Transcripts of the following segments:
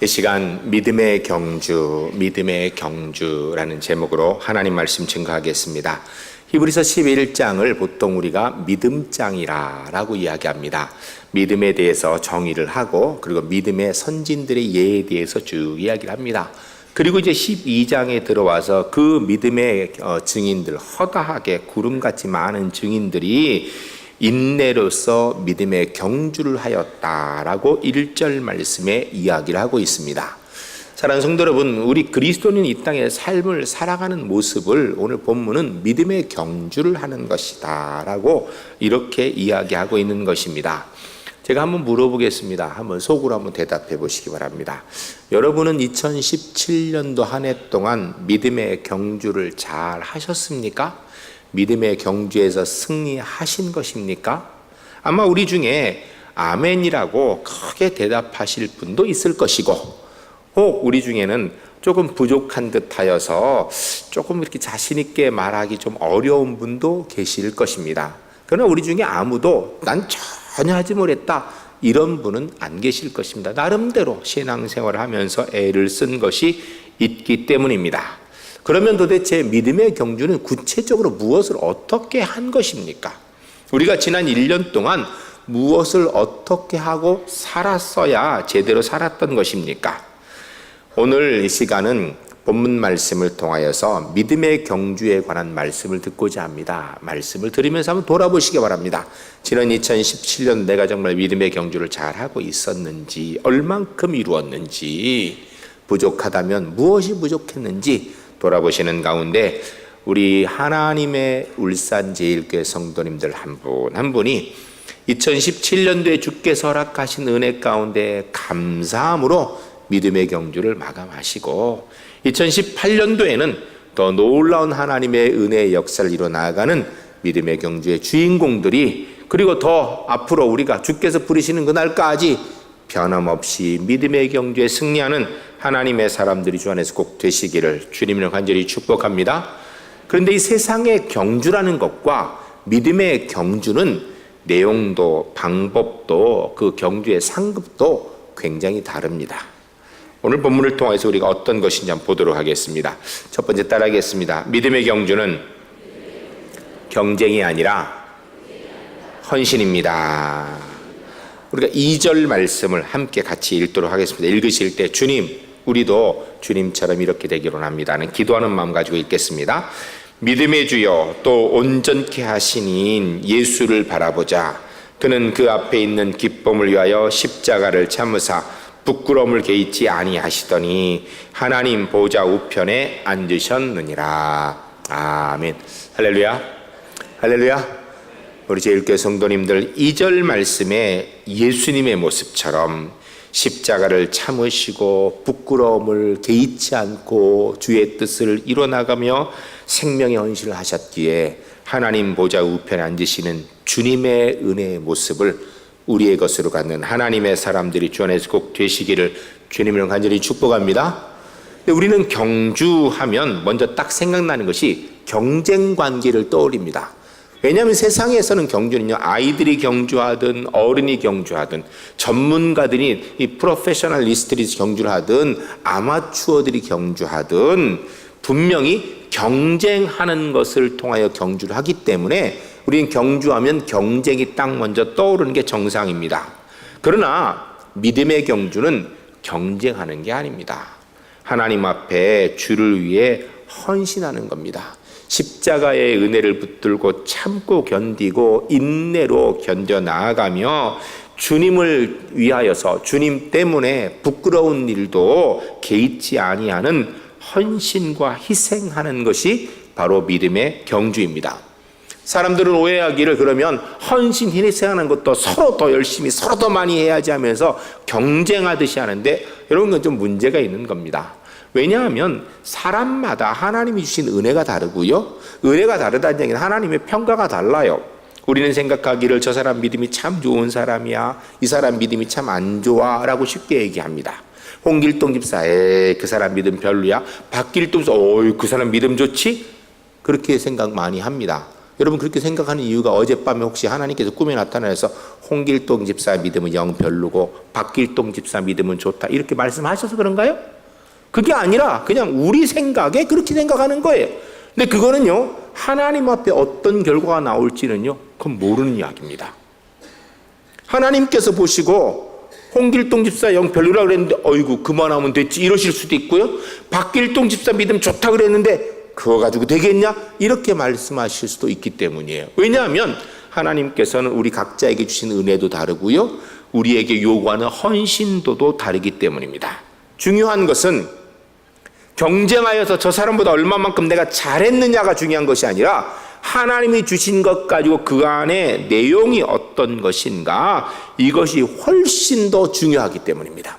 이 시간 믿음의 경주라는 제목으로 하나님 말씀 증거하겠습니다. 히브리서 11장을 보통 우리가 믿음장이라고 이야기합니다. 믿음에 대해서 정의를 하고 그리고 믿음의 선진들의 예에 대해서 쭉 이야기를 합니다. 그리고 이제 12장에 들어와서 그 믿음의 증인들, 허다하게 구름같이 많은 증인들이 인내로서 믿음의 경주를 하였다라고 1절 말씀에 이야기를 하고 있습니다. 사랑하는 성도 여러분, 우리 그리스도인이 이 땅의 삶을 살아가는 모습을 오늘 본문은 믿음의 경주를 하는 것이다 라고 이렇게 이야기하고 있는 것입니다. 제가 한번 물어보겠습니다. 한번 속으로 한번 대답해 보시기 바랍니다. 여러분은 2017년도 한 해 동안 믿음의 경주를 잘 하셨습니까? 믿음의 경주에서 승리하신 것입니까? 아마 우리 중에 아멘이라고 크게 대답하실 분도 있을 것이고, 혹 우리 중에는 조금 부족한 듯 하여서 조금 이렇게 자신 있게 말하기 좀 어려운 분도 계실 것입니다. 그러나 우리 중에 아무도 난 전혀 하지 못했다 이런 분은 안 계실 것입니다. 나름대로 신앙생활을 하면서 애를 쓴 것이 있기 때문입니다. 그러면 도대체 믿음의 경주는 구체적으로 무엇을 어떻게 한 것입니까? 우리가 지난 1년 동안 무엇을 어떻게 하고 살았어야 제대로 살았던 것입니까? 오늘 이 시간은 본문 말씀을 통하여서 믿음의 경주에 관한 말씀을 듣고자 합니다. 말씀을 들으면서 한번 돌아보시기 바랍니다. 지난 2017년 내가 정말 믿음의 경주를 잘하고 있었는지, 얼만큼 이루었는지, 부족하다면 무엇이 부족했는지 돌아보시는 가운데 우리 하나님의 울산제일교회 성도님들 한 분 한 분이 2017년도에 주께서 허락하신 은혜 가운데 감사함으로 믿음의 경주를 마감하시고 2018년도에는 더 놀라운 하나님의 은혜의 역사를 이뤄나가는 믿음의 경주의 주인공들이, 그리고 더 앞으로 우리가 주께서 부르시는 그날까지 변함없이 믿음의 경주에 승리하는 하나님의 사람들이 주 안에서 꼭 되시기를 주님을 간절히 축복합니다. 그런데 이 세상의 경주라는 것과 믿음의 경주는 내용도 방법도 그 경주의 상급도 굉장히 다릅니다. 오늘 본문을 통해서 우리가 어떤 것인지 한번 보도록 하겠습니다. 첫 번째 따라하겠습니다. 믿음의 경주는 경쟁이 아니라 헌신입니다. 우리가 2절 말씀을 함께 같이 읽도록 하겠습니다. 읽으실 때 주님, 우리도 주님처럼 이렇게 되기로 합니다는 기도하는 마음 가지고 읽겠습니다. 믿음의 주여 또 온전케 하시니인 예수를 바라보자. 그는 그 앞에 있는 기쁨을 위하여 십자가를 참으사 부끄러움을 개의치 아니하시더니 하나님 보좌 우편에 앉으셨느니라. 아멘. 할렐루야. 할렐루야. 우리 제일교회 성도님들, 2절 말씀에 예수님의 모습처럼 십자가를 참으시고 부끄러움을 개의치 않고 주의 뜻을 이뤄나가며 생명의 헌신을 하셨기에 하나님 보좌 우편에 앉으시는 주님의 은혜의 모습을 우리의 것으로 갖는 하나님의 사람들이 주 안에서 꼭 되시기를 주님을 간절히 축복합니다. 근데 우리는 경주하면 먼저 딱 생각나는 것이 경쟁 관계를 떠올립니다. 왜냐하면 세상에서는 경주는요, 아이들이 경주하든 어른이 경주하든 전문가들이 이 프로페셔널리스트들이 경주를 하든 아마추어들이 경주하든 분명히 경쟁하는 것을 통하여 경주를 하기 때문에 우리는 경주하면 경쟁이 딱 먼저 떠오르는 게 정상입니다. 그러나 믿음의 경주는 경쟁하는 게 아닙니다. 하나님 앞에 주를 위해 헌신하는 겁니다. 십자가의 은혜를 붙들고 참고 견디고 인내로 견뎌 나아가며 주님을 위하여서 주님 때문에 부끄러운 일도 개의치 아니하는 헌신과 희생하는 것이 바로 믿음의 경주입니다. 사람들은 오해하기를 그러면 헌신 희생하는 것도 서로 더 열심히 서로 더 많이 해야지 하면서 경쟁하듯이 하는데, 여러분 그건 좀 문제가 있는 겁니다. 왜냐하면 사람마다 하나님이 주신 은혜가 다르고요, 은혜가 다르다는 얘기는 하나님의 평가가 달라요. 우리는 생각하기를 저 사람 믿음이 참 좋은 사람이야, 이 사람 믿음이 참 안 좋아 라고 쉽게 얘기합니다. 홍길동 집사, 그 사람 믿음 별로야. 박길동 집사, 그 사람 믿음 좋지? 그렇게 생각 많이 합니다. 여러분 그렇게 생각하는 이유가 어젯밤에 혹시 하나님께서 꿈에 나타나서 홍길동 집사 믿음은 영 별로고 박길동 집사 믿음은 좋다 이렇게 말씀하셔서 그런가요? 그게 아니라 그냥 우리 생각에 그렇게 생각하는 거예요. 근데 그거는요, 하나님 앞에 어떤 결과가 나올지는요, 그건 모르는 이야기입니다. 하나님께서 보시고 홍길동 집사 영 별로라 그랬는데 어이구 그만하면 됐지 이러실 수도 있고요, 박길동 집사 믿음 좋다 그랬는데 그거 가지고 되겠냐? 이렇게 말씀하실 수도 있기 때문이에요. 왜냐하면 하나님께서는 우리 각자에게 주신 은혜도 다르고요, 우리에게 요구하는 헌신도도 다르기 때문입니다. 중요한 것은 경쟁하여서 저 사람보다 얼마만큼 내가 잘했느냐가 중요한 것이 아니라 하나님이 주신 것 가지고 그 안에 내용이 어떤 것인가, 이것이 훨씬 더 중요하기 때문입니다.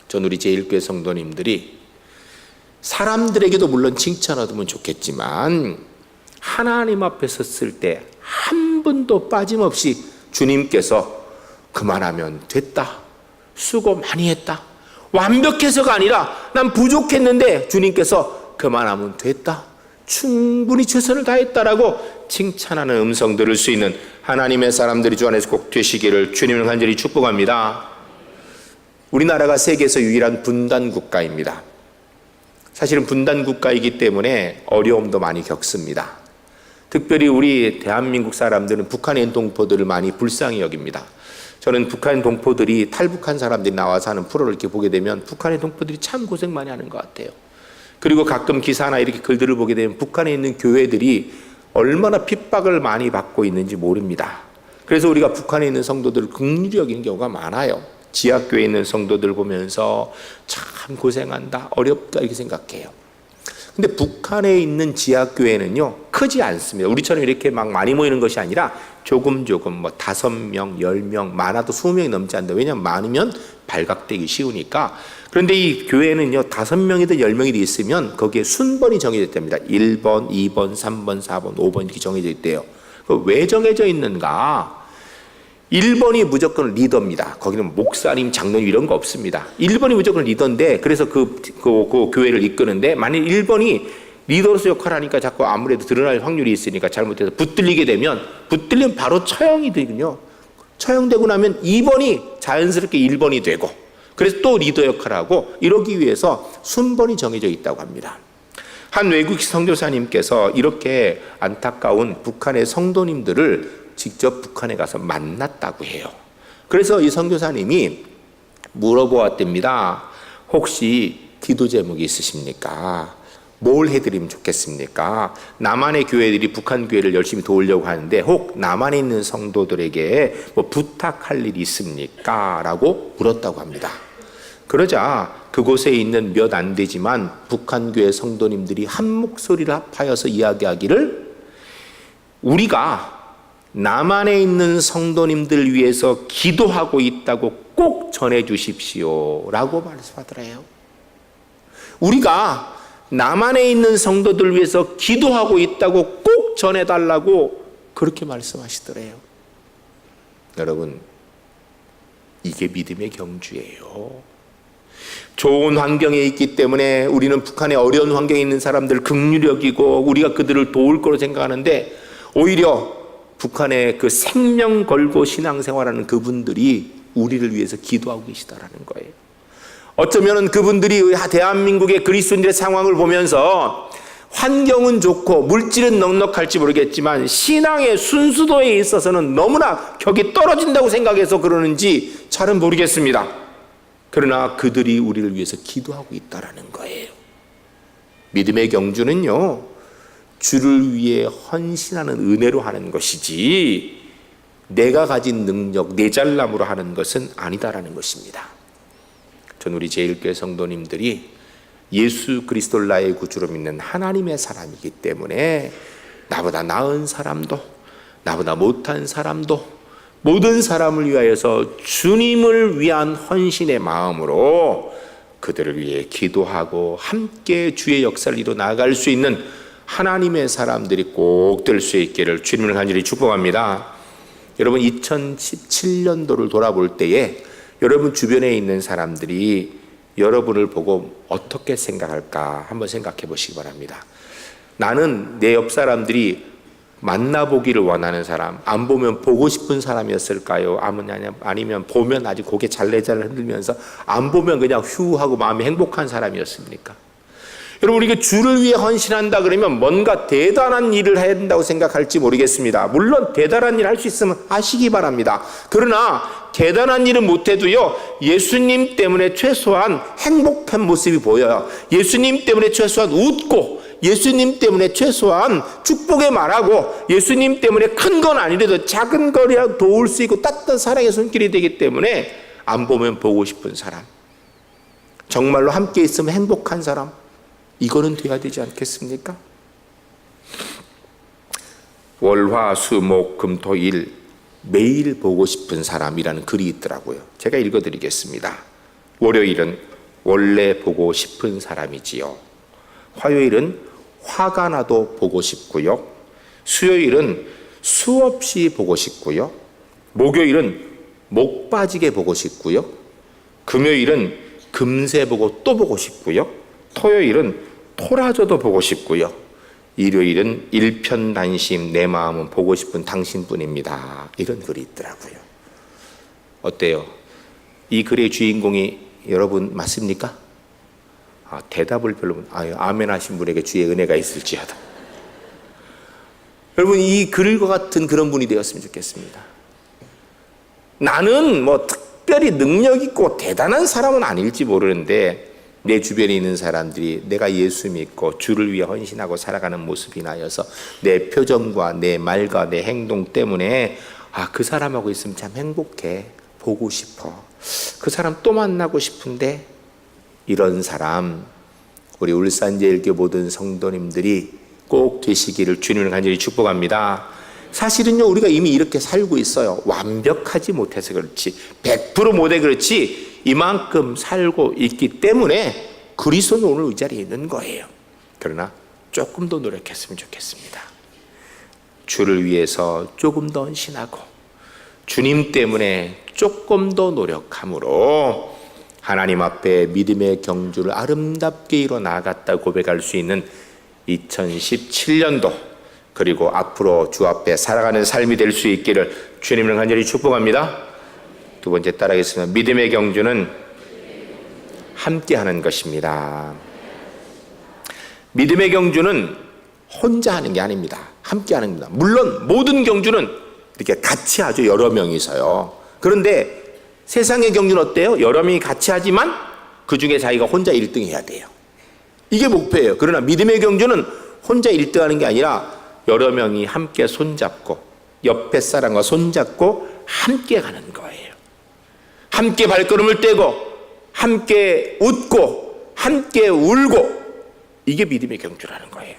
전 우리 제1교회 성도님들이 사람들에게도 물론 칭찬 얻으면 좋겠지만 하나님 앞에 섰을 때 한 번도 빠짐없이 주님께서 그만하면 됐다, 수고 많이 했다, 완벽해서가 아니라 난 부족했는데 주님께서 그만하면 됐다, 충분히 최선을 다했다라고 칭찬하는 음성 들을 수 있는 하나님의 사람들이 주 안에서 꼭 되시기를 주님을 간절히 축복합니다. 우리나라가 세계에서 유일한 분단 국가입니다. 사실은 분단 국가이기 때문에 어려움도 많이 겪습니다. 특별히 우리 대한민국 사람들은 북한의 동포들을 많이 불쌍히 여깁니다. 저는 북한 동포들이 탈북한 사람들이 나와서 하는 프로를 이렇게 보게 되면 북한의 동포들이 참 고생 많이 하는 것 같아요. 그리고 가끔 기사나 이렇게 글들을 보게 되면 북한에 있는 교회들이 얼마나 핍박을 많이 받고 있는지 모릅니다. 그래서 우리가 북한에 있는 성도들을 긍휼히 여기는 경우가 많아요. 지하교회에 있는 성도들 보면서 참 고생한다, 어렵다 이렇게 생각해요. 근데 북한에 있는 지하교회는요 크지 않습니다. 우리처럼 이렇게 막 많이 모이는 것이 아니라 조금 뭐 5명, 10명, 많아도 20명이 넘지 않는다. 왜냐하면 많으면 발각되기 쉬우니까. 그런데 이 교회는요 5명이든 10명이든 있으면 거기에 순번이 정해져 있답니다. 1번, 2번, 3번, 4번, 5번 이렇게 정해져 있대요. 왜 정해져 있는가? 1번이 무조건 리더입니다. 거기는 목사님, 장로님 이런 거 없습니다. 1번이 무조건 리더인데, 그래서 그 교회를 이끄는데 만일 1번이 리더로서 역할을 하니까 자꾸 아무래도 드러날 확률이 있으니까 잘못해서 붙들리면 바로 처형이 되군요. 처형되고 나면 2번이 자연스럽게 1번이 되고, 그래서 또 리더 역할을 하고, 이러기 위해서 순번이 정해져 있다고 합니다. 한 외국 선교사님께서 이렇게 안타까운 북한의 성도님들을 직접 북한에 가서 만났다고 해요. 그래서 이 선교사님이 물어보았답니다. 혹시 기도 제목이 있으십니까? 뭘 해드리면 좋겠습니까? 남한의 교회들이 북한 교회를 열심히 도우려고 하는데 혹 남한에 있는 성도들에게 뭐 부탁할 일이 있습니까? 라고 물었다고 합니다. 그러자 그곳에 있는 몇 안 되지만 북한 교회 성도님들이 한 목소리를 합하여서 이야기하기를, 우리가 남한에 있는 성도님들 위해서 기도하고 있다고 꼭 전해 주십시오 라고 말씀하더래요. 우리가 남한에 있는 성도들 위해서 기도하고 있다고 꼭 전해달라고 그렇게 말씀하시더래요. 여러분, 이게 믿음의 경주예요. 좋은 환경에 있기 때문에 우리는 북한의 어려운 환경에 있는 사람들 긍휼히 여기고 우리가 그들을 도울 거로 생각하는데, 오히려 북한의 그 생명 걸고 신앙생활하는 그분들이 우리를 위해서 기도하고 계시다라는 거예요. 어쩌면 그분들이 대한민국의 그리스도인들의 상황을 보면서 환경은 좋고 물질은 넉넉할지 모르겠지만 신앙의 순수도에 있어서는 너무나 격이 떨어진다고 생각해서 그러는지 잘은 모르겠습니다. 그러나 그들이 우리를 위해서 기도하고 있다라는 거예요. 믿음의 경주는요, 주를 위해 헌신하는 은혜로 하는 것이지 내가 가진 능력, 내 잘남으로 하는 것은 아니다라는 것입니다. 전 우리 제1교회 성도님들이 예수 그리스도를 나의 구주로 믿는 하나님의 사람이기 때문에 나보다 나은 사람도 나보다 못한 사람도 모든 사람을 위하여서 주님을 위한 헌신의 마음으로 그들을 위해 기도하고 함께 주의 역사를 이루어 나아갈 수 있는 하나님의 사람들이 꼭 될 수 있기를 주님을 간절히 축복합니다. 여러분, 2017년도를 돌아볼 때에 여러분 주변에 있는 사람들이 여러분을 보고 어떻게 생각할까 한번 생각해 보시기 바랍니다. 나는 내 옆 사람들이 만나보기를 원하는 사람, 안 보면 보고 싶은 사람이었을까요? 아니면 보면 아주 고개 잘래잘래 흔들면서 안 보면 그냥 휴 하고 마음이 행복한 사람이었습니까? 여러분, 우리가 주를 위해 헌신한다 그러면 뭔가 대단한 일을 해야 된다고 생각할지 모르겠습니다. 물론 대단한 일 할 수 있으면 하시기 바랍니다. 그러나 대단한 일은 못해도요, 예수님 때문에 최소한 행복한 모습이 보여요. 예수님 때문에 최소한 웃고, 예수님 때문에 최소한 축복의 말하고, 예수님 때문에 큰 건 아니라도 작은 거리라도 도울 수 있고 따뜻한 사랑의 손길이 되기 때문에 안 보면 보고 싶은 사람, 정말로 함께 있으면 행복한 사람, 이거는 돼야 되지 않겠습니까? 월, 화, 수, 목, 금, 토, 일 매일 보고 싶은 사람이라는 글이 있더라고요. 제가 읽어드리겠습니다. 월요일은 원래 보고 싶은 사람이지요. 화요일은 화가 나도 보고 싶고요. 수요일은 수없이 보고 싶고요. 목요일은 목 빠지게 보고 싶고요. 금요일은 금세 보고 또 보고 싶고요. 토요일은 토라져도 보고 싶고요. 일요일은 일편단심, 내 마음은 보고 싶은 당신뿐입니다. 이런 글이 있더라고요. 어때요? 이 글의 주인공이 여러분 맞습니까? 대답을 별로 아멘 하신 분에게 주의 은혜가 있을지어다. 여러분, 이 글과 같은 그런 분이 되었으면 좋겠습니다. 나는 뭐 특별히 능력 있고 대단한 사람은 아닐지 모르는데 내 주변에 있는 사람들이 내가 예수 믿고 주를 위해 헌신하고 살아가는 모습이 나여서 내 표정과 내 말과 내 행동 때문에 그 사람하고 있으면 참 행복해, 보고 싶어, 그 사람 또 만나고 싶은데, 이런 사람 우리 울산제일교 모든 성도님들이 꼭 되시기를 주님을 간절히 축복합니다. 사실은요, 우리가 이미 이렇게 살고 있어요. 완벽하지 못해서 그렇지, 100% 못해 그렇지, 이만큼 살고 있기 때문에 그리스도는 오늘 이 자리에 있는 거예요. 그러나 조금 더 노력했으면 좋겠습니다. 주를 위해서 조금 더 헌신하고 주님 때문에 조금 더 노력함으로 하나님 앞에 믿음의 경주를 아름답게 이뤄 나아갔다 고백할 수 있는 2017년도, 그리고 앞으로 주 앞에 살아가는 삶이 될 수 있기를 주님을 간절히 축복합니다. 두 번째 따라하겠습니다. 믿음의 경주는 함께 하는 것입니다. 믿음의 경주는 혼자 하는 게 아닙니다. 함께 하는 겁니다. 물론 모든 경주는 이렇게 같이 하죠. 여러 명이서요. 그런데 세상의 경주는 어때요? 여러 명이 같이 하지만 그 중에 자기가 혼자 1등 해야 돼요. 이게 목표예요. 그러나 믿음의 경주는 혼자 1등 하는 게 아니라 여러 명이 함께 손잡고 옆에 사람과 손잡고 함께 가는 거예요. 함께 발걸음을 떼고 함께 웃고 함께 울고, 이게 믿음의 경주라는 거예요.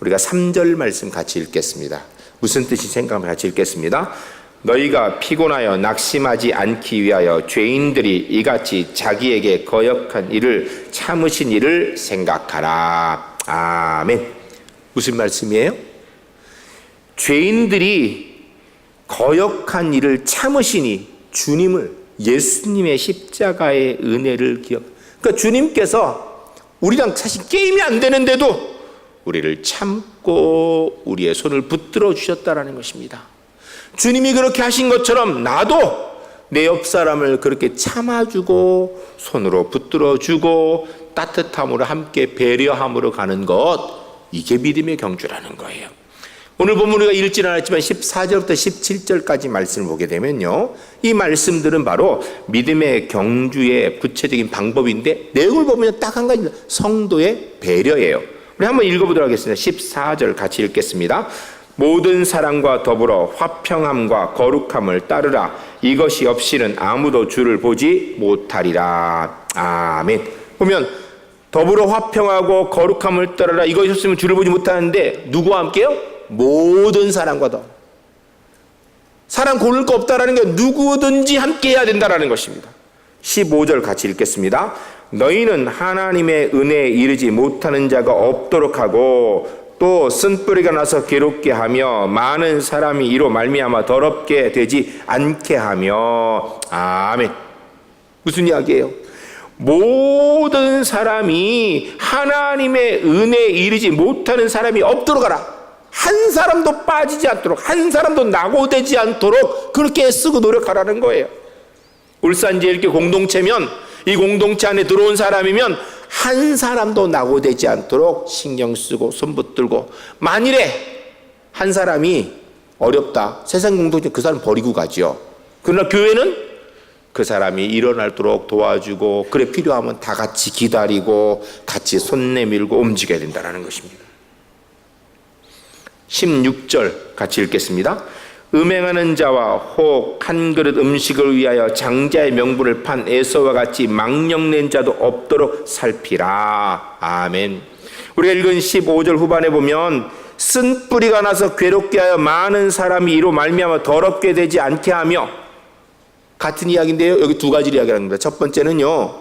우리가 3절 말씀 같이 읽겠습니다. 무슨 뜻이 생각하면 같이 읽겠습니다. 너희가 피곤하여 낙심하지 않기 위하여 죄인들이 이같이 자기에게 거역한 일을 참으신 일을 생각하라. 아멘. 무슨 말씀이에요? 죄인들이 거역한 일을 참으시니 주님을, 예수님의 십자가의 은혜를 그러니까 주님께서 우리랑 사실 게임이 안 되는데도 우리를 참고 우리의 손을 붙들어 주셨다라는 것입니다. 주님이 그렇게 하신 것처럼 나도 내 옆 사람을 그렇게 참아주고 손으로 붙들어주고 따뜻함으로 함께 배려함으로 가는 것, 이게 믿음의 경주라는 거예요. 오늘 본문 우리가 읽지는 않았지만 14절부터 17절까지 말씀을 보게 되면요, 이 말씀들은 바로 믿음의 경주의 구체적인 방법인데 내용을 보면 딱 한 가지입니다. 성도의 배려예요. 우리 한번 읽어보도록 하겠습니다. 14절 같이 읽겠습니다. 모든 사람과 더불어 화평함과 거룩함을 따르라. 이것이 없이는 아무도 주를 보지 못하리라. 아멘. 보면 더불어 화평하고 거룩함을 따르라. 이것이 없으면 주를 보지 못하는데 누구와 함께요? 모든 사람과 더. 사람 고를 거 없다라는 게 누구든지 함께 해야 된다라는 것입니다. 15절 같이 읽겠습니다. 너희는 하나님의 은혜에 이르지 못하는 자가 없도록 하고 또 쓴뿌리가 나서 괴롭게 하며 많은 사람이 이로 말미암아 더럽게 되지 않게 하며. 아멘. 무슨 이야기예요? 모든 사람이 하나님의 은혜에 이르지 못하는 사람이 없도록 하라. 한 사람도 빠지지 않도록, 한 사람도 낙오되지 않도록 그렇게 쓰고 노력하라는 거예요. 울산제일교회 공동체면, 이 공동체 안에 들어온 사람이면 한 사람도 낙오되지 않도록 신경 쓰고 손 붙들고, 만일에 한 사람이 어렵다, 세상 공동체 그 사람 버리고 가죠. 그러나 교회는 그 사람이 일어나도록 도와주고, 그래 필요하면 다 같이 기다리고 같이 손 내밀고 움직여야 된다는 것입니다. 16절 같이 읽겠습니다. 음행하는 자와 혹 한 그릇 음식을 위하여 장자의 명분을 판 에서와 같이 망령낸 자도 없도록 살피라. 아멘. 우리가 읽은 15절 후반에 보면 쓴 뿌리가 나서 괴롭게 하여 많은 사람이 이로 말미암아 더럽게 되지 않게 하며, 같은 이야기인데요, 여기 두 가지를 이야기합니다. 첫 번째는요,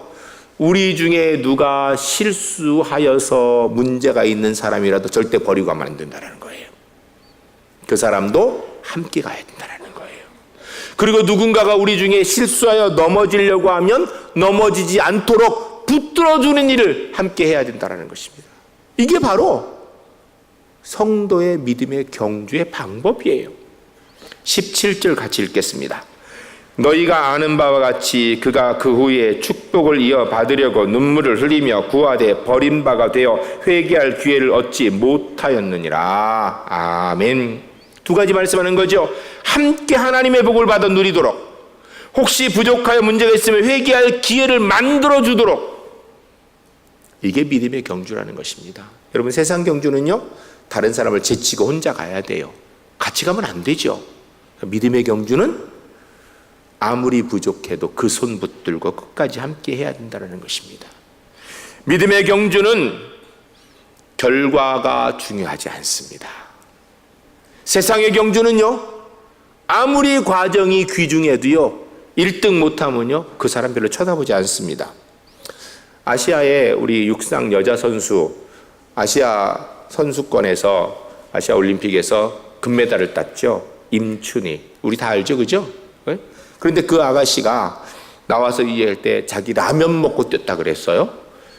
우리 중에 누가 실수하여서 문제가 있는 사람이라도 절대 버리고 가면 안 된다는 거예요. 그 사람도 함께 가야 된다는 거예요. 그리고 누군가가 우리 중에 실수하여 넘어지려고 하면 넘어지지 않도록 붙들어주는 일을 함께 해야 된다는 것입니다. 이게 바로 성도의 믿음의 경주의 방법이에요. 17절 같이 읽겠습니다. 너희가 아는 바와 같이 그가 그 후에 축복을 이어받으려고 눈물을 흘리며 구하되 버림바가 되어 회개할 기회를 얻지 못하였느니라. 아멘. 두 가지 말씀하는 거죠. 함께 하나님의 복을 받아 누리도록, 혹시 부족하여 문제가 있으면 회개할 기회를 만들어 주도록, 이게 믿음의 경주라는 것입니다. 여러분, 세상 경주는요, 다른 사람을 제치고 혼자 가야 돼요. 같이 가면 안 되죠. 믿음의 경주는 아무리 부족해도 그 손 붙들고 끝까지 함께 해야 된다는 것입니다. 믿음의 경주는 결과가 중요하지 않습니다. 세상의 경주는요, 아무리 과정이 귀중해도요, 1등 못하면요, 그 사람 별로 쳐다보지 않습니다. 아시아의 우리 육상 여자 선수, 아시아 선수권에서, 아시아 올림픽에서 금메달을 땄죠. 임춘희. 우리 다 알죠, 그죠? 그런데 그 아가씨가 나와서 얘기할 때 자기 라면 먹고 뛰었다 그랬어요.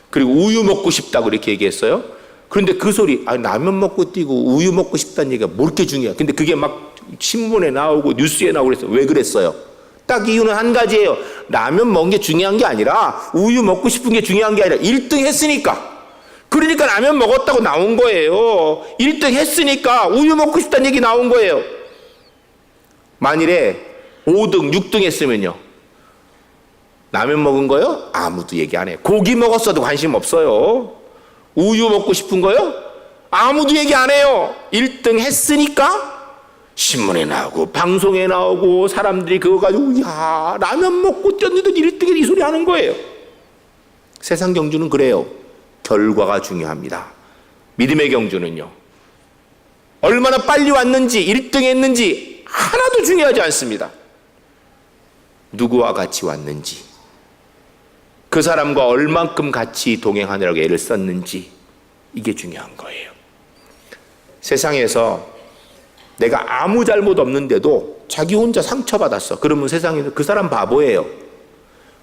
그리고 우유 먹고 싶다고 이렇게 얘기했어요. 그런데 그 소리, 라면 먹고 뛰고 우유 먹고 싶다는 얘기가 뭐 이렇게 중요해요. 근데 그게 막 신문에 나오고 뉴스에 나오고 그랬어요. 왜 그랬어요? 딱 이유는 한 가지예요. 라면 먹는 게 중요한 게 아니라, 우유 먹고 싶은 게 중요한 게 아니라 1등 했으니까. 그러니까 라면 먹었다고 나온 거예요. 1등 했으니까 우유 먹고 싶다는 얘기 나온 거예요. 만일에 5등, 6등 했으면요, 라면 먹은 거요? 아무도 얘기 안 해요. 고기 먹었어도 관심 없어요. 우유 먹고 싶은 거요? 아무도 얘기 안 해요. 1등 했으니까 신문에 나오고 방송에 나오고 사람들이 그거 가지고 야, 라면 먹고 뛰었는데 1등에 이 소리 하는 거예요. 세상 경주는 그래요. 결과가 중요합니다. 믿음의 경주는요, 얼마나 빨리 왔는지, 1등 했는지 하나도 중요하지 않습니다. 누구와 같이 왔는지, 그 사람과 얼만큼 같이 동행하느라고 애를 썼는지, 이게 중요한 거예요. 세상에서 내가 아무 잘못 없는데도 자기 혼자 상처받았어. 그러면 세상에서 그 사람 바보예요.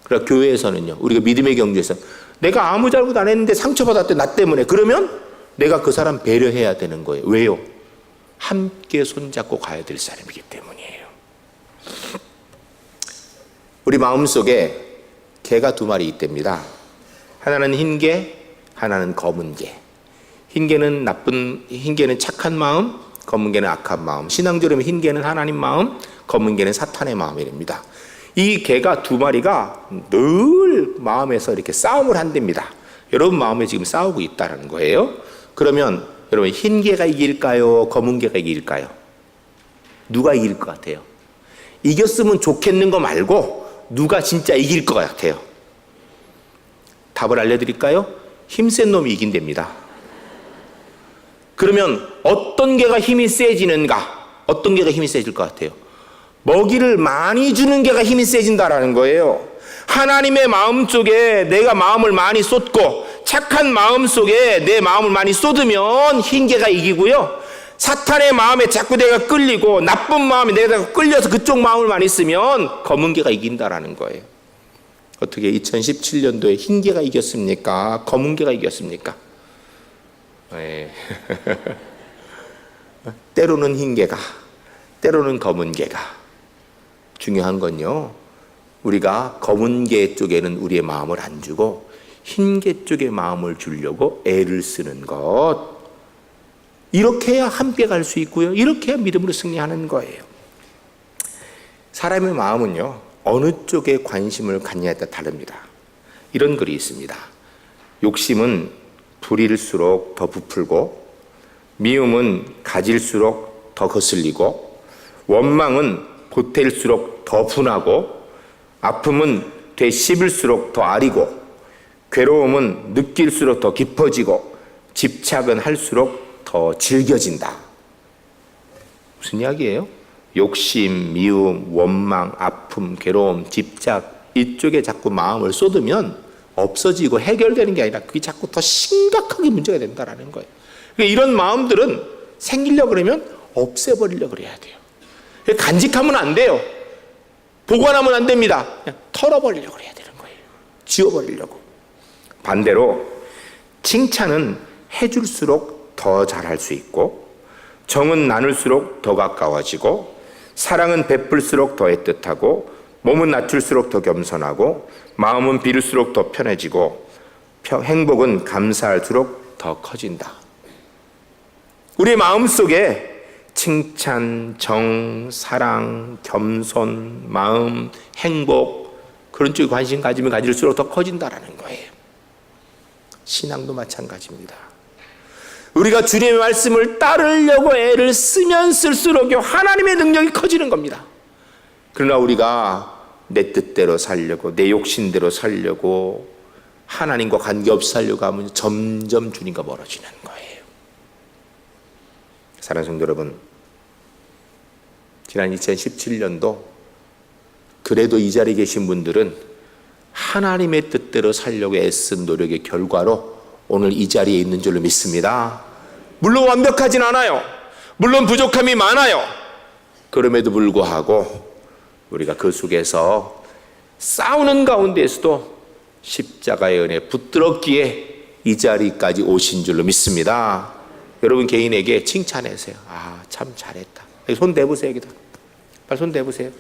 그러나 교회에서는요, 우리가 믿음의 경주에서 내가 아무 잘못 안 했는데 상처받았대, 나 때문에. 그러면 내가 그 사람 배려해야 되는 거예요. 왜요? 함께 손잡고 가야 될 사람이기 때문이에요. 우리 마음속에 개가 두 마리 있답니다. 하나는 흰 개, 하나는 검은 개. 흰 개는 착한 마음, 검은 개는 악한 마음. 신앙적으로 흰 개는 하나님 마음, 검은 개는 사탄의 마음이랍니다. 이 개가 두 마리가 늘 마음에서 이렇게 싸움을 한답니다. 여러분 마음에 지금 싸우고 있다는 거예요. 그러면 여러분, 흰 개가 이길까요? 검은 개가 이길까요? 누가 이길 것 같아요? 이겼으면 좋겠는 거 말고 누가 진짜 이길 것 같아요? 답을 알려드릴까요? 힘센 놈이 이긴답니다. 그러면 어떤 개가 힘이 세지는가? 어떤 개가 힘이 세질 것 같아요? 먹이를 많이 주는 개가 힘이 세진다라는 거예요. 하나님의 마음 속에 내가 마음을 많이 쏟고 착한 마음 속에 내 마음을 많이 쏟으면 흰 개가 이기고요, 사탄의 마음에 자꾸 내가 끌리고 나쁜 마음에 내가 끌려서 그쪽 마음을 많이 쓰면 검은 개가 이긴다라는 거예요. 어떻게 2017년도에 흰 개가 이겼습니까? 검은 개가 이겼습니까? 네. 때로는 흰 개가, 때로는 검은 개가. 중요한 건요, 우리가 검은 개 쪽에는 우리의 마음을 안 주고 흰 개 쪽에 마음을 주려고 애를 쓰는 것. 이렇게 해야 함께 갈 수 있고요, 이렇게 해야 믿음으로 승리하는 거예요. 사람의 마음은요, 어느 쪽에 관심을 갖냐에 따라 다릅니다. 이런 글이 있습니다. 욕심은 부릴수록 더 부풀고, 미움은 가질수록 더 거슬리고, 원망은 보탤수록 더 분하고, 아픔은 되씹을수록 더 아리고, 괴로움은 느낄수록 더 깊어지고, 집착은 할수록 더 질겨진다. 무슨 이야기예요? 욕심, 미움, 원망, 아픔, 괴로움, 집착, 이쪽에 자꾸 마음을 쏟으면 없어지고 해결되는 게 아니라 그게 자꾸 더 심각하게 문제가 된다는 거예요. 그러니까 이런 마음들은 생기려고 그러면 없애버리려고 그래야 돼요. 간직하면 안 돼요. 보관하면 안 됩니다. 그냥 털어버리려고 그래야 되는 거예요. 지워버리려고. 반대로 칭찬은 해줄수록 더 잘할 수 있고, 정은 나눌수록 더 가까워지고, 사랑은 베풀수록 더 애틋하고, 몸은 낮출수록 더 겸손하고, 마음은 비를수록 더 편해지고, 행복은 감사할수록 더 커진다. 우리의 마음속에 칭찬, 정, 사랑, 겸손, 마음, 행복, 그런 쪽에 관심 가지면 가질수록 더 커진다라는 거예요. 신앙도 마찬가지입니다. 우리가 주님의 말씀을 따르려고 애를 쓰면 쓸수록 하나님의 능력이 커지는 겁니다. 그러나 우리가 내 뜻대로 살려고, 내 욕심대로 살려고, 하나님과 관계없이 살려고 하면 점점 주님과 멀어지는 거예요. 사랑하는 성도 여러분, 지난 2017년도 그래도 이 자리에 계신 분들은 하나님의 뜻대로 살려고 애쓴 노력의 결과로 오늘 이 자리에 있는 줄로 믿습니다. 물론 완벽하진 않아요. 물론 부족함이 많아요. 그럼에도 불구하고 우리가 그 속에서 싸우는 가운데에서도 십자가의 은혜 붙들었기에 이 자리까지 오신 줄로 믿습니다. 여러분 개인에게 칭찬하세요. 아, 참 잘했다. 손 대보세요. 여기다. 빨리 손 대보세요.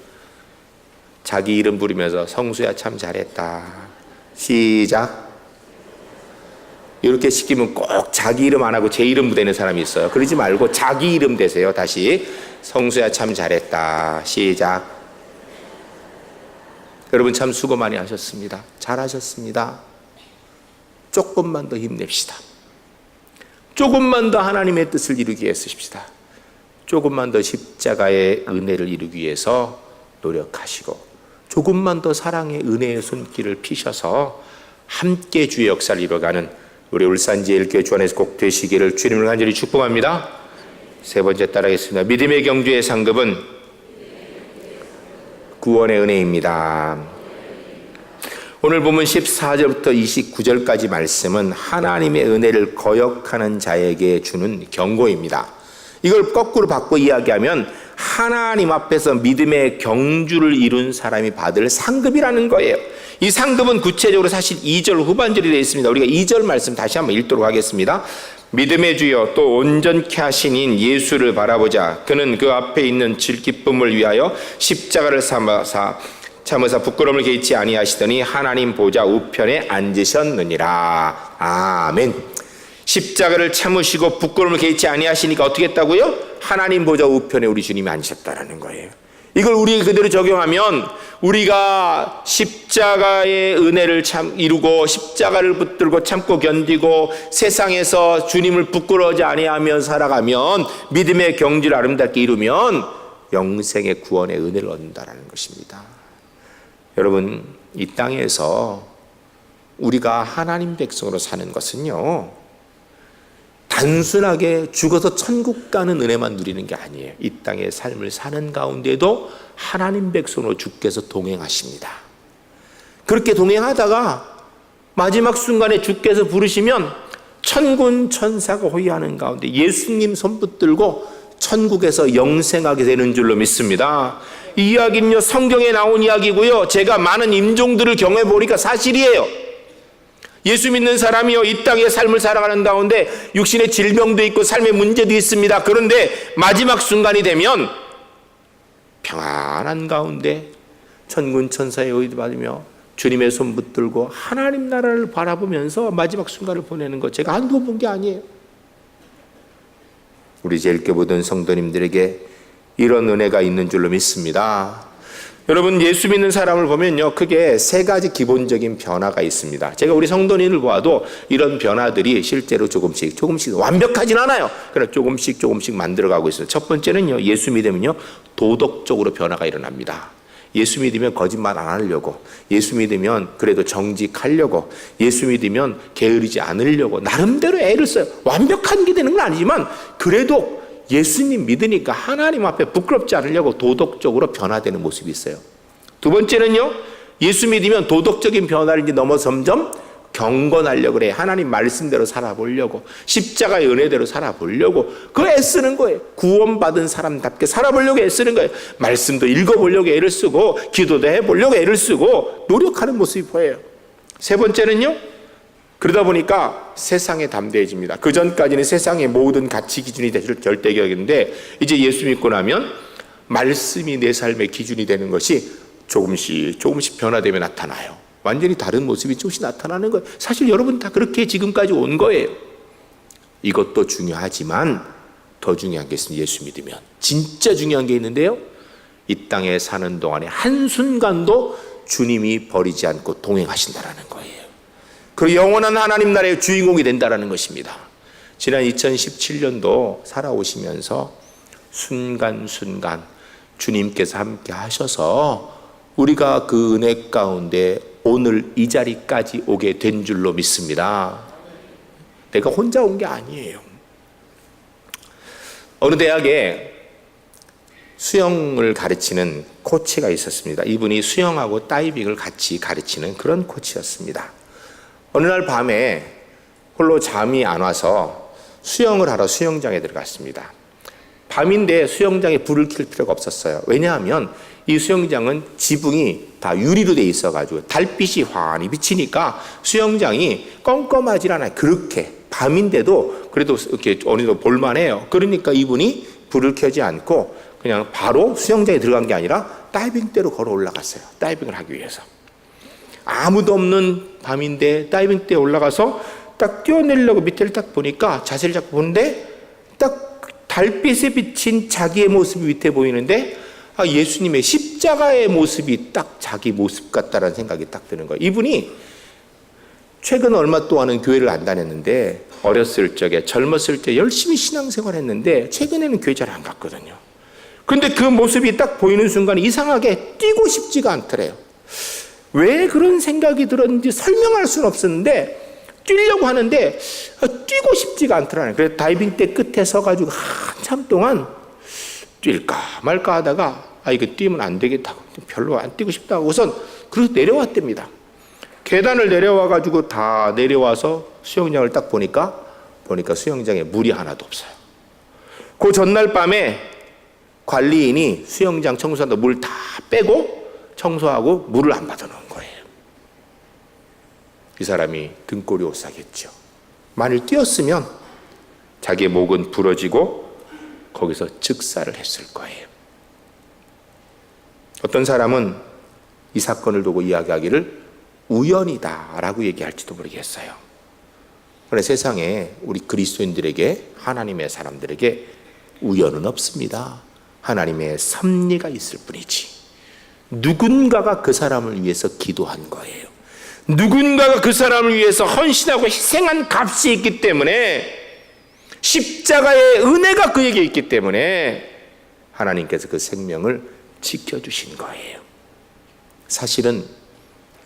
자기 이름 부르면서 성수야 참 잘했다. 시작. 이렇게 시키면 꼭 자기 이름 안 하고 제 이름 대는 사람이 있어요. 그러지 말고 자기 이름 대세요. 다시. 성수야 참 잘했다. 시작. 여러분 참 수고 많이 하셨습니다. 잘하셨습니다. 조금만 더 힘냅시다. 조금만 더 하나님의 뜻을 이루기 위해 쓰십시다. 조금만 더 십자가의 은혜를 이루기 위해서 노력하시고, 조금만 더 사랑의 은혜의 손길을 피셔서 함께 주의 역사를 이뤄가는 우리 울산제일교회 주안에서 꼭 되시기를 주님을 간절히 축복합니다. 세 번째 따라하겠습니다. 믿음의 경주의 상급은 구원의 은혜입니다. 오늘 보면 14절부터 29절까지 말씀은 하나님의 은혜를 거역하는 자에게 주는 경고입니다. 이걸 거꾸로 바꿔 이야기하면 하나님 앞에서 믿음의 경주를 이룬 사람이 받을 상급이라는 거예요. 이 상급은 구체적으로 사실 2절 후반절이 되어 있습니다. 우리가 2절 말씀 다시 한번 읽도록 하겠습니다. 믿음의 주여 또 온전케 하신 인 예수를 바라보자. 그는 그 앞에 있는 기쁨을 위하여 십자가를 참으사 부끄러움을 개의치 아니하시더니 하나님 보좌 우편에 앉으셨느니라. 아멘. 십자가를 참으시고 부끄러움을 개의치 아니하시니까 어떻게 했다고요? 하나님 보좌 우편에 우리 주님이 앉으셨다라는 거예요. 이걸 우리 그대로 적용하면 우리가 십자가의 은혜를 이루고 십자가를 붙들고 참고 견디고 세상에서 주님을 부끄러워하지 아니하며 살아가면, 믿음의 경주를 아름답게 이루면 영생의 구원의 은혜를 얻는다라는 것입니다. 여러분, 이 땅에서 우리가 하나님 백성으로 사는 것은요, 단순하게 죽어서 천국 가는 은혜만 누리는 게 아니에요. 이 땅의 삶을 사는 가운데도 하나님 백성으로 주께서 동행하십니다. 그렇게 동행하다가 마지막 순간에 주께서 부르시면 천군 천사가 호위하는 가운데 예수님 손 붙들고 천국에서 영생하게 되는 줄로 믿습니다. 이 이야기는요, 성경에 나온 이야기고요, 제가 많은 임종들을 경험해 보니까 사실이에요. 예수 믿는 사람이요, 이 땅의 삶을 살아가는 가운데 육신의 질병도 있고 삶의 문제도 있습니다. 그런데 마지막 순간이 되면 평안한 가운데 천군 천사의 의도 받으며 주님의 손 붙들고 하나님 나라를 바라보면서 마지막 순간을 보내는 것, 제가 한두 번 본 게 아니에요. 우리 제일교회 모든 성도님들에게 이런 은혜가 있는 줄로 믿습니다. 여러분, 예수 믿는 사람을 보면요, 크게 세 가지 기본적인 변화가 있습니다. 제가 우리 성도님을 보아도 이런 변화들이 실제로 조금씩 완벽하진 않아요. 그러나 조금씩 만들어가고 있어요. 첫 번째는요, 예수 믿으면요, 도덕적으로 변화가 일어납니다. 예수 믿으면 거짓말 안 하려고, 예수 믿으면 그래도 정직하려고, 예수 믿으면 게으르지 않으려고 나름대로 애를 써요. 완벽한 게 되는 건 아니지만 그래도 예수님 믿으니까 하나님 앞에 부끄럽지 않으려고 도덕적으로 변화되는 모습이 있어요. 두 번째는요, 예수 믿으면 도덕적인 변화를 이제 넘어 점점 경건하려고 그래. 하나님 말씀대로 살아보려고, 십자가의 은혜대로 살아보려고 그 애쓰는 거예요. 구원받은 사람답게 살아보려고 애쓰는 거예요. 말씀도 읽어보려고 애를 쓰고 기도도 해보려고 애를 쓰고 노력하는 모습이 보여요. 세 번째는요, 그러다 보니까 세상에 담대해집니다. 그 전까지는 세상의 모든 가치 기준이 절대적인데 이제 예수 믿고 나면 말씀이 내 삶의 기준이 되는 것이 조금씩 변화되며 나타나요. 완전히 다른 모습이 조금씩 나타나는 거예요. 사실 여러분 다 그렇게 지금까지 온 거예요. 이것도 중요하지만 더 중요한 게 있습니다. 예수 믿으면 진짜 중요한 게 있는데요, 이 땅에 사는 동안에 한순간도 주님이 버리지 않고 동행하신다라는 거예요. 그리고 영원한 하나님 나라의 주인공이 된다라는 것입니다. 지난 2017년도 살아오시면서 순간순간 주님께서 함께 하셔서 우리가 그 은혜 가운데 오늘 이 자리까지 오게 된 줄로 믿습니다. 내가 혼자 온 게 아니에요. 어느 대학에 수영을 가르치는 코치가 있었습니다. 이분이 수영하고 다이빙을 같이 가르치는 그런 코치였습니다. 어느 날 밤에 홀로 잠이 안 와서 수영을 하러 수영장에 들어갔습니다. 밤인데 수영장에 불을 켤 필요가 없었어요. 왜냐하면 이 수영장은 지붕이 다 유리로 돼 있어가지고 달빛이 환히 비치니까 수영장이 껌껌하지 않아요. 그렇게 밤인데도 그래도 이렇게 어느 정도 볼만해요. 그러니까 이분이 불을 켜지 않고 그냥 바로 수영장에 들어간 게 아니라 다이빙대로 걸어 올라갔어요. 다이빙을 하기 위해서. 아무도 없는 밤인데 다이빙대에 올라가서 딱 뛰어내려고 밑에를 딱 보니까 자세를 잡고 보는데 딱 달빛에 비친 자기의 모습이 밑에 보이는데 예수님의 십자가의 모습이 딱 자기 모습 같다라는 생각이 딱 드는 거예요. 이분이 최근 얼마 동안은 교회를 안 다녔는데 어렸을 적에 젊었을 때 열심히 신앙생활 했는데 최근에는 교회 잘 안 갔거든요. 그런데 그 모습이 딱 보이는 순간에 이상하게 뛰고 싶지가 않더래요. 왜 그런 생각이 들었는지 설명할 수는 없었는데 뛰려고 하는데 뛰고 싶지가 않더라고요. 그래서 다이빙대 끝에 서가지고 한참 동안 뛸까 말까 하다가 이거 뛰면 안 되겠다, 별로 안 뛰고 싶다 우선 그래서 내려왔답니다. 계단을 내려와가지고 다 내려와서 수영장을 딱 보니까 수영장에 물이 하나도 없어요. 그 전날 밤에 관리인이 수영장 청소한다 물 다 빼고 청소하고 물을 안 받아놓은 거예요. 이 사람이 등골이 오싹했죠. 만일 뛰었으면 자기의 목은 부러지고 거기서 즉사를 했을 거예요. 어떤 사람은 이 사건을 두고 이야기하기를 우연이다라고 얘기할지도 모르겠어요. 그런데 세상에 우리 그리스도인들에게, 하나님의 사람들에게 우연은 없습니다. 하나님의 섭리가 있을 뿐이지. 누군가가 그 사람을 위해서 기도한 거예요. 누군가가 그 사람을 위해서 헌신하고 희생한 값이 있기 때문에, 십자가의 은혜가 그에게 있기 때문에 하나님께서 그 생명을 지켜주신 거예요. 사실은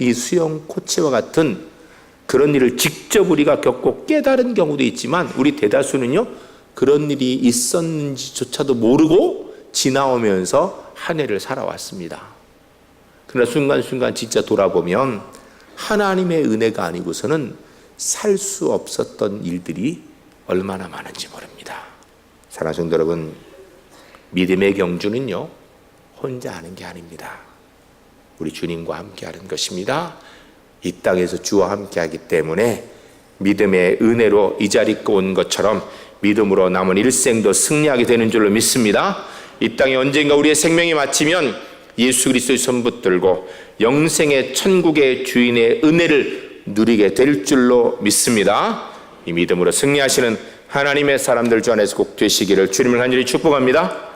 이 수영 코치와 같은 그런 일을 직접 우리가 겪고 깨달은 경우도 있지만 우리 대다수는요, 그런 일이 있었는지조차도 모르고 지나오면서 한 해를 살아왔습니다. 그러나 순간순간 진짜 돌아보면 하나님의 은혜가 아니고서는 살 수 없었던 일들이 얼마나 많은지 모릅니다. 사랑하는 성도 여러분, 믿음의 경주는요, 혼자 하는 게 아닙니다. 우리 주님과 함께 하는 것입니다. 이 땅에서 주와 함께하기 때문에 믿음의 은혜로 이 자리에 온 것처럼 믿음으로 남은 일생도 승리하게 되는 줄로 믿습니다. 이 땅에 언젠가 우리의 생명이 마치면 예수 그리스도의 손 붙들고 영생의 천국의 주인의 은혜를 누리게 될 줄로 믿습니다. 이 믿음으로 승리하시는 하나님의 사람들 주 안에서 꼭 되시기를 주님을 간절히 축복합니다.